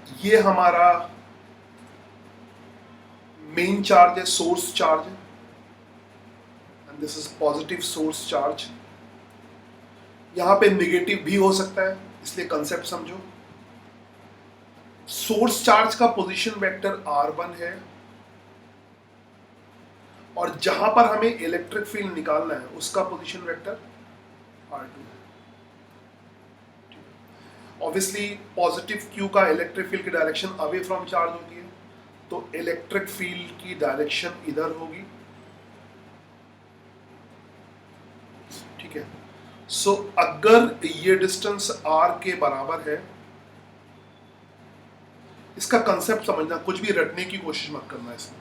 ये हमारा main charge है, source charge, and this is positive source charge. यहां पे नेगेटिव भी हो सकता है, इसलिए कंसेप्ट समझो। सोर्स चार्ज का पोजीशन वेक्टर r1 है, और जहां पर हमें इलेक्ट्रिक फील्ड निकालना है उसका पोजीशन वेक्टर r2 है। ऑब्वियसली पॉजिटिव q का इलेक्ट्रिक फील्ड की डायरेक्शन अवे फ्रॉम चार्ज होती है, तो इलेक्ट्रिक फील्ड की डायरेक्शन इधर होगी। ठीक है, सो अगर ये डिस्टेंस r के बराबर है, इसका कंसेप्ट समझना, कुछ भी रटने की कोशिश मत करना इसमें,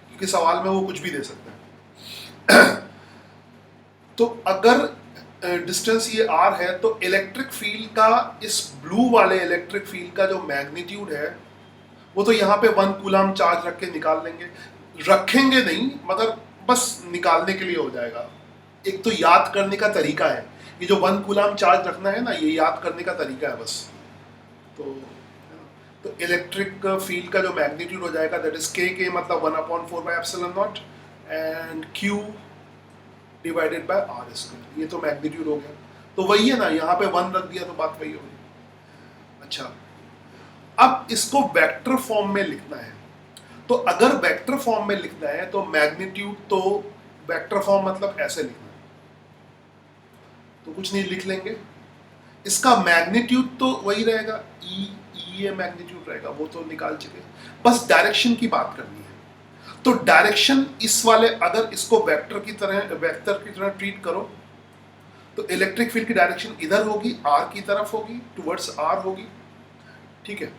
क्योंकि सवाल में वो कुछ भी दे सकता है। तो अगर डिस्टेंस ये r है, तो इलेक्ट्रिक फील्ड का, इस ब्लू वाले इलेक्ट्रिक फील्ड का जो मैग्नीट्यूड है, वो तो यहाँ पे 1 कूलम चार्ज रख के निकाल लेंगे, रखेंगे नहीं मगर बस निकालने के लिए हो जाएगा। एक तो याद करने का तरीका है, ये जो 1 कूलम चार्ज रखना है ना, ये याद करने का तरीका है बस। तो इलेक्ट्रिक फील्ड का जो मैग्नीट्यूड हो जाएगा, दैट इज के मतलब 1/4 and q divided by r square, ये तो मैग्नीट्यूड हो गया। तो वही है ना, यहाँ पे 1 रख दिया तो बात वही होगी। अच्छा, अब इसको वेक्टर फॉर्म में लिखना है, तो अगर वेक्टर फॉर्म में लिखना है तो मैग्नीट्यूड तो वेक्टर फॉर्म मतलब ऐसे लिखना है, तो कुछ नहीं लिख लेंगे। इसका मैग्नीट्यूड तो वही रहेगा, ये मैग्नीट्यूड रहेगा, वो तो निकाल चुके, बस डायरेक्शन की बात करनी है। तो डायरेक्शन इस वाले, अगर इसको वेक्टर की तरह ट्रीट करो, तो इलेक्ट्रिक फील्ड की डायरेक्शन इधर होगी, r की तरफ होगी, टुवर्ड्स r होगी। ठीक है,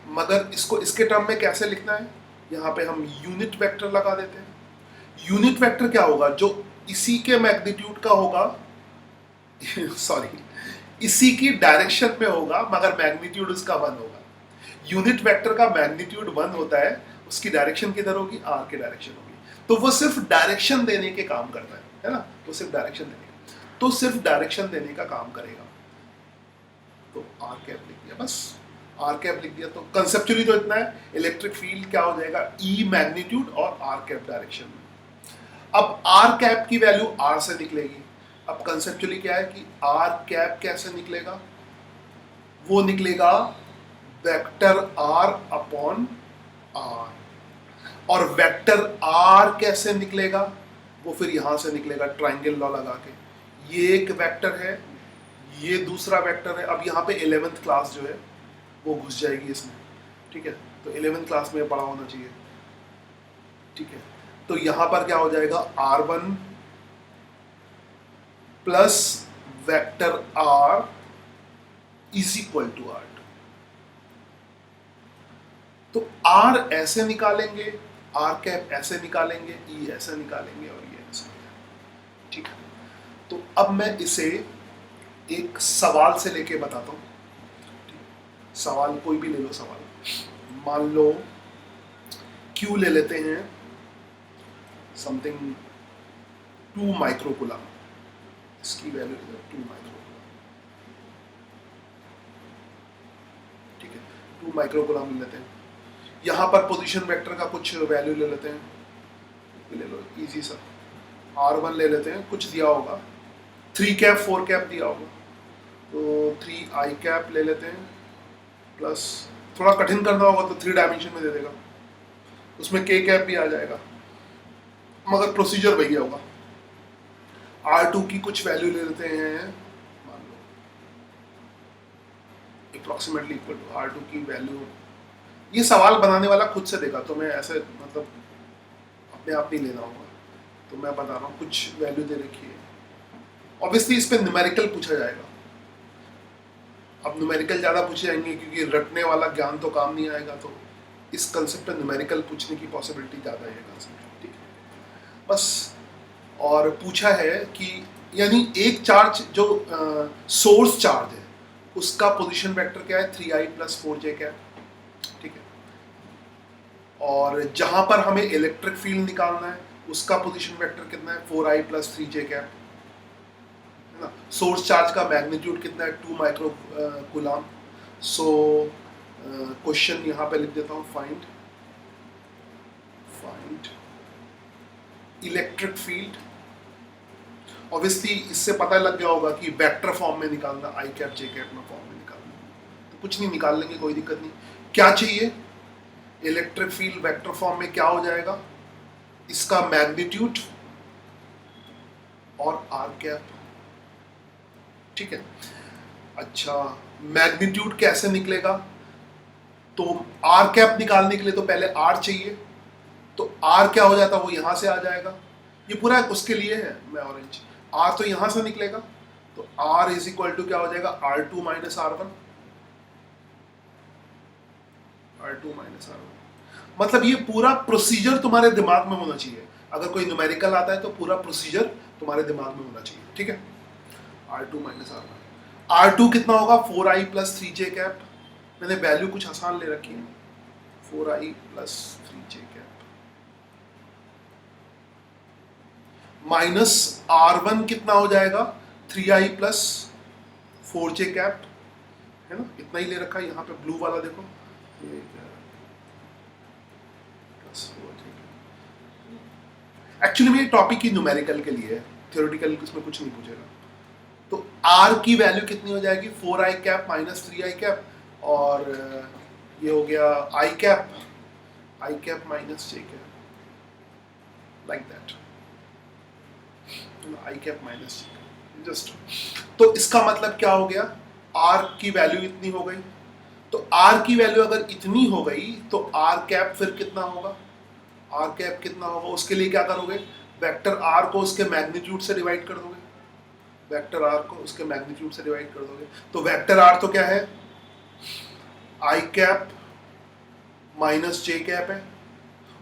मगर इसको इसके टर्म में कैसे लिखना है, यहाँ पे हम यूनिट वेक्टर लगा देते हैं। यूनिट वेक्टर क्या होगा, जो इसी के मैग्नीट्यूड का होगा, सॉरी, इसी की डायरेक्शन में होगा मगर मैग्नीट्यूड उसका 1 होगा। यूनिट वेक्टर का मैग्नीट्यूड 1 होता है, उसकी डायरेक्शन किधर होगी, r की डायरेक्शन होगी। तो वो सिर्फ डायरेक्शन देने के काम करता है ना, तो सिर्फ डायरेक्शन देने का काम करेगा। तो r कैप लिख दिया, बस r कैप लिख दिया। तो कंसेप्चुअली तो इतना है, इलेक्ट्रिक फील्ड क्या हो जाएगा, E मैग्नीट्यूड और r कैप डायरेक्शन में। अब r कैप की वैल्यू r से निकलेगी। अब कंसेप्चुअली क्या है कि r कैप कैसे निकलेगा, वो निकलेगा वेक्टर r अपॉन r, और वेक्टर r कैसे निकलेगा, वो फिर यहां से निकलेगा ट्राइंगल लॉ लगा के। ये एक वेक्टर है, ये दूसरा वेक्टर है। अब यहाँ पे 11th क्लास जो है वो घुस जाएगी इसमें। ठीक है, तो 11th क्लास में पढ़ा होना चाहिए। ठीक है, तो यहाँ पर क्या हो जाएगा, r1 plus vector r is equal to r2। तो r ऐसे निकालेंगे, r कैप ऐसे निकालेंगे, e ऐसे निकालेंगे और ये ऐसे। ठीक है, तो अब मैं इसे एक सवाल से लेके बताता हूँ। सवाल कोई भी ले लो सवाल, मान लो Q ले लेते हैं, समथिंग 2 माइक्रोकूलम, इसकी वैल्यू 2 माइक्रोकूलम। ठीक है, 2 माइक्रोकूलम ले लेते हैं। यहाँ पर पोजीशन वेक्टर का कुछ वैल्यू ले लेते हैं, ले लो इजी सा, r1 ले लेते हैं, कुछ दिया होगा 3 कैप 4 कैप दिया होगा, तो 3i कैप ले लेते हैं, प्लस थोड़ा कठिन करना होगा तो 3 डायमेंशन में दे देगा, उसमें k कैप भी आ जाएगा, मगर प्रोसीजर वही होगा। r2 की कुछ वैल्यू ले लेते हैं, मान लो अप्रॉक्सीमेटली इक्वल टू r2 की वैल्यू। ये सवाल बनाने वाला खुद से देगा, तो मैं ऐसे मतलब अपने आप नहीं लेना होगा, तो मैं बता रहा हूँ कुछ वैल्यू दे रखी है। ऑब्वियसली इस पे न्यूमेरिकल पूछा जाएगा। अब न्यूमेरिकल ज़्यादा पूछे जाएंगे क्योंकि रटने वाला ज्ञान तो काम नहीं आएगा, तो इस कंसेप्ट पे न्यूमेरिकल पूछने की पॉसिबिलिटी ज़्यादा है कंसेप्ट। ठीक है, बस। और पूछा है कि यानी एक चार्ज जो सोर्स चार्ज है उसका पोजीशन वेक्टर क्या है, 3i प्लस 4j कैप। ठीक है, और जहां पर हमें इलेक्ट्रिक फील्ड निकालना है उसका पोजीशन वेक्टर कितना है, 4i प्लस 3j कैप, है ना। सोर्स चार्ज का मैग्नीट्यूड कितना है, 2 माइक्रो कूलम। सो क्वेश्चन यहाँ पे लिख देता हूँ, फाइंड इलेक्ट्रिक फील्ड। ऑब्वियसली इससे पता लग गया होगा कि वेक्टर फॉर्म में निकालना, आई कैप जे कैप में फॉर्म में निकालना, तो कुछ नहीं, निकाल लेंगे, कोई दिक्कत नहीं। क्या चाहिए, इलेक्ट्रिक फील्ड वेक्टर फॉर्म में क्या हो जाएगा, इसका मैग्नीट्यूड और आर कैप, ठीक है। अच्छा, मैग्नीट्यूड कैसे निकलेगा, तो आर कैप निकालने के लिए तो पहले आर चाहिए, तो आर क्या हो जाता है, वो यहां से आ जाएगा, ये पूरा उसके लिए है, मैं ऑरेंज, आर तो यहां से निकलेगा, तो आर इज इक्वल टू क्या हो जाएगा, R2 minus R1, R2 minus R1। मतलब ये पूरा प्रोसीजर तुम्हारे दिमाग में होना चाहिए, अगर कोई न्यूमेरिकल आता है तो पूरा प्रोसीजर तुम्हारे दिमाग में होना चाहिए, ठीक है। R2 माइनस R1, R2 कितना होगा, 4i प्लस 3j कैप, मैंने वैल्यू कुछ आसान ले रखी है, 4i plus 3j cap minus R1 कितना हो जाएगा, 3i प्लस 4j कैप, है ना, इतना ही ले रखा है। यहाँ पे ब्लू वाला देखो, एक्चुअली में टॉपिक ही न्यूमेरिकल के लिए है, थ्योरेटिकल इसमें कुछ नहीं पूछेगा। तो R की वैल्यू कितनी हो जाएगी, 4i cap minus 3i cap, और ये हो गया i cap minus j cap, like that, I cap minus just. तो इसका मतलब क्या हो गया, आर की वैल्यू इतनी हो गई, तो आर की वैल्यू अगर इतनी हो गई तो आर कैप फिर कितना होगा, आर कैप कितना होगा, उसके लिए क्या करोगे, वेक्टर आर को उसके मैग्नीट्यूड से डिवाइड कर दोगे, वेक्टर आर को उसके मैग्नीट्यूड से डिवाइड कर दोगे, तो वेक्टर आर तो क्या है, आई कैप माइनस जे कैप है,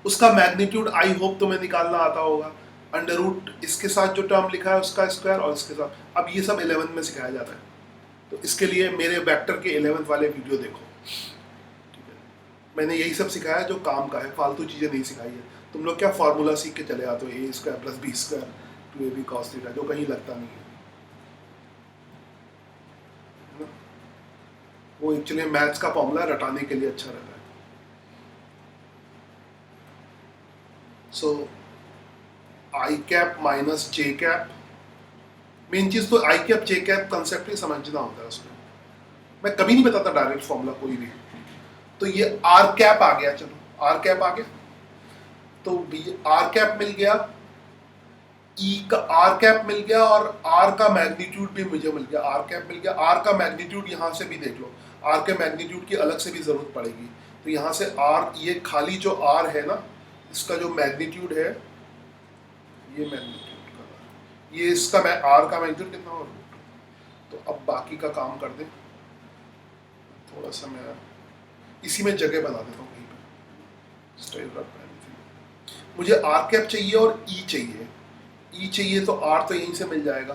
उसका मैग्नीट्यूड आई होप तुम्हें निकालना आता होगा, अंडर रूट इसके साथ जो टर्म लिखा है उसका स्क्वायर और इसके साथ, अब ये सब 11th में सिखाया जाता है, तो इसके लिए मेरे वेक्टर के 11th वाले वीडियो देखो, ठीक है। मैंने यही सब सिखाया जो काम का है, फालतू चीज़ें नहीं सिखाई है। तुम लोग क्या फार्मूला सीख के चले आते हो, a square plus b square 2ab cos theta, जो कहीं लगता नहीं है ना? वो एक्चुअली मैथ्स का फॉर्मूला रटाने के लिए अच्छा रहता है। So i cap minus j cap, main चीज तो i cap j cap concept ही समझना होता है उसमें, मैं कभी नहीं बताता डायरेक्ट फॉर्मूला कोई भी। तो ये आर कैप आ गया, चलो आर कैप आ गया, तो आर कैप मिल गया, ई का आर कैप मिल गया, और आर का मैग्नीट्यूड भी मुझे मिल गया, आर कैप मिल गया। आर का मैग्नीट्यूड यहाँ से भी देख लो, आर के मैग्नीट्यूड की अलग से भी जरूरत पड़ेगी, तो यहाँ से आर, ये खाली जो आर है ना, इसका जो मैग्नीट्यूड है, ये मैग्नीट्यूड का, ये इसका आर का मैग्नीट्यूड कितना होगा, तो अब बाकी का काम कर दे, थोड़ा सा मैं इसी में जगह बना देता हूँ कहीं पे, मुझे आर कैप चाहिए और ई चाहिए, ई चाहिए तो आर तो यहीं से मिल जाएगा,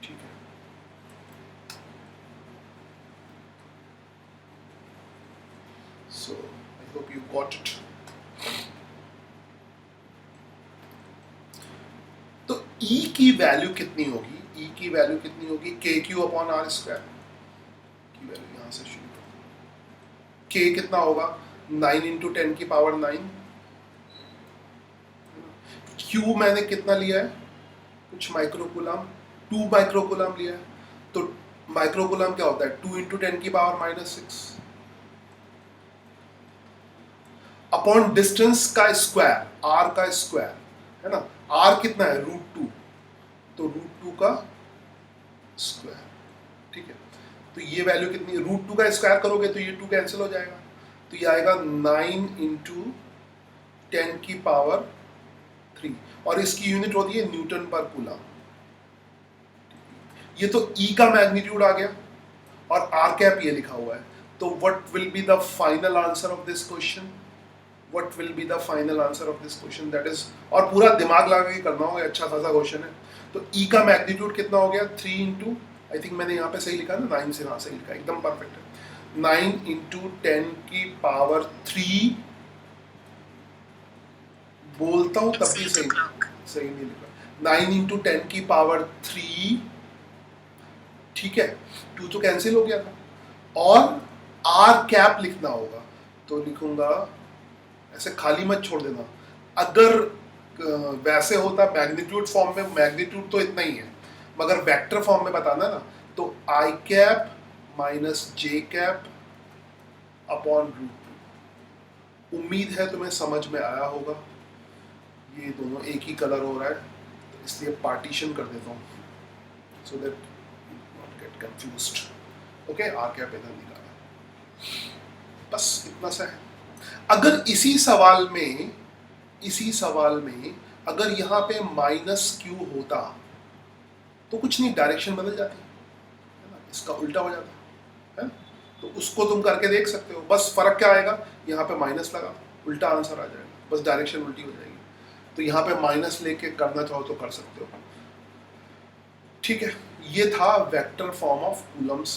ठीक है। So I hope you got it. तो ई की वैल्यू कितनी होगी, ई की वैल्यू कितनी होगी, के क्यू अपॉन आर स्क्वायर की वैल्यू यहां से शुरू, के कितना होगा, 9 इंटू 10 की पावर 9, क्यू मैंने कितना लिया है, कुछ माइक्रोकुलम, 2 माइक्रोकुलम लिया है, तो माइक्रोकुलम क्या होता है, 2 इंटू 10 की पावर माइनस 6 अपॉन डिस्टेंस का स्क्वायर, आर का स्क्वायर, है ना, आर कितना है, √2, तो √2 का स्क्वायर, ठीक है। तो ये वैल्यू कितनी, √2 का स्क्वायर करोगे तो ये 2 कैंसिल हो जाएगा, तो ये आएगा 9 इंटू 10 की पावर 3, और इसकी यूनिट होती है न्यूटन पर कूलम। ये तो ई का मैग्नीट्यूड आ गया, और आर कैप ये लिखा हुआ है, तो what will be the final answer of this question, what will be the final answer of this question, that is, और पूरा दिमाग लगा के करना होगा, अच्छा खासा क्वेश्चन है। तो ई का मैग्नीट्यूड कितना हो गया, 3 इंटू, आई थिंक मैंने यहाँ पे सही लिखा ना, 9 से, हाँ सही लिखा, एकदम परफेक्ट है, 9 इंटू 10 की पावर 3, बोलता हूँ तब भी सही नहीं लिखा, 9 इंटू 10 की पावर 3 ठीक है, 2 तो कैंसिल हो गया था और आर कैप लिखना होगा, तो लिखूंगा, ऐसे खाली मत छोड़ देना। अगर वैसे होता मैग्नीट्यूड फॉर्म में, मैग्नीट्यूड तो इतना ही है, मगर वेक्टर फॉर्म में बताना ना, तो i cap minus j cap upon √2। उम्मीद है तुम्हें समझ में आया होगा। ये दोनों एक ही कलर हो रहा है, तो इसलिए पार्टीशन कर देता हूँ so that not get confused. Okay, R cap इधर निकाला, बस इतना सा है। अगर इसी सवाल में अगर यहाँ पे माइनस क्यू होता तो कुछ नहीं, डायरेक्शन बदल जाती है ना, इसका उल्टा हो जाता है। तो उसको तुम करके देख सकते हो, बस फर्क क्या आएगा, यहाँ पे माइनस लगा, उल्टा आंसर आ जाएगा, बस डायरेक्शन उल्टी हो जाएगी। तो यहाँ पे माइनस लेके करना चाहो तो कर सकते हो। ठीक है, ये था वेक्टर फॉर्म ऑफ कूलम्स।